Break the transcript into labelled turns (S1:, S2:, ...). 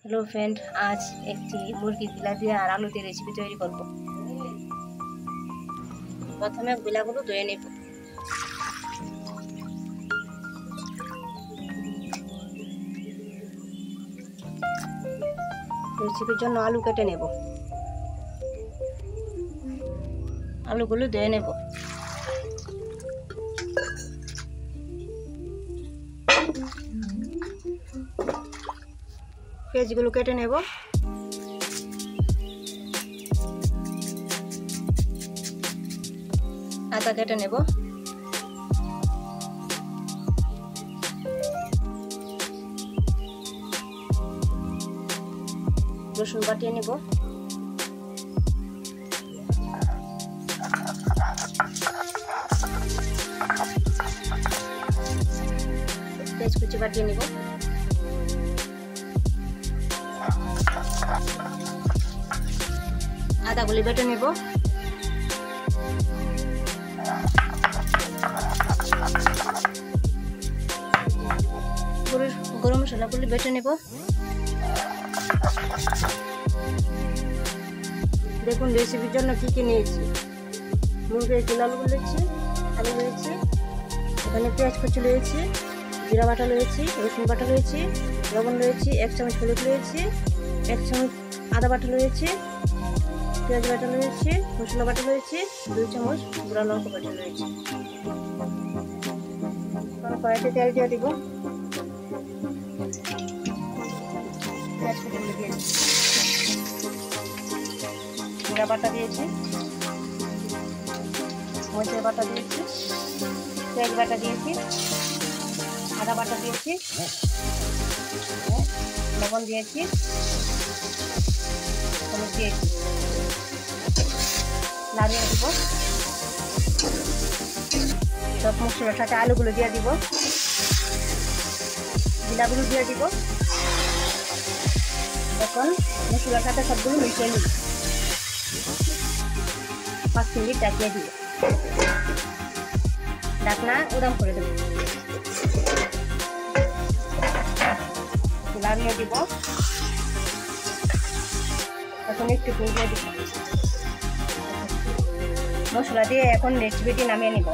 S1: Hello friend, आज एक मुर्गिर बिला दिए और आलू दिए रेसिपि तैयारी करब। प्रथमे बिलागुलो धुए नेब। रेसिपिर जन्य आलू केटे नेब। आलूगुलो धुए नेब। पेঁয়াজগুলো কেটে নেব। আদা কেটে নেব। রসুন বাটিয়ে নেব। পেঁয়াজ কুচি বাটিয়ে নেব। আদাগুলি বেটে নেব। গরম মশলাগুলি বেটে নেব। দেখুন রেসিপির জন্য কি কি নিয়েছি। মুরগির কিলো আলু নিয়েছি, আলু নিয়েছি, এখানে পেঁয়াজ কুচি নিয়েছি, জিরা বাটা নিয়েছি, রসুন বাটা নিয়েছি, লবণ নিয়েছি, 1 চামচ হলুদ নিয়েছি, 1 চামচ আদা বাটা নিয়েছি, পেঁয়াজ বাটা নিয়েছি, মশলা বাটা নিয়েছি, 2 চামচ গুঁড়া লঙ্কা বাটা নিয়েছি। কড়াইতে তেল দিয়ে দিব। জিরা বাটা দিয়েছি, মরিচের বাটা দিয়েছি, পেঁয়াজ বাটা দিয়েছি, আদা বাটা দিয়েছি, লবণ দিয়েছি, হলুদ দিয়েছি। নাড়িয়ে দিব। সব মশলার সাথে আলুগুলো দিয়ে দিব, বিলাগুলো দিয়ে দিব। এখন মশলার সাথে সবগুলো মিশিয়ে নিব। 5 মিনিট ঢাকিয়ে দিব। ঢাকনা উদাম করে দেব। নাড়িয়ে দিব। এখন একটু দিয়ে দিব। মশলা দিয়ে এখন রেসিপিটি নামিয়ে নিব।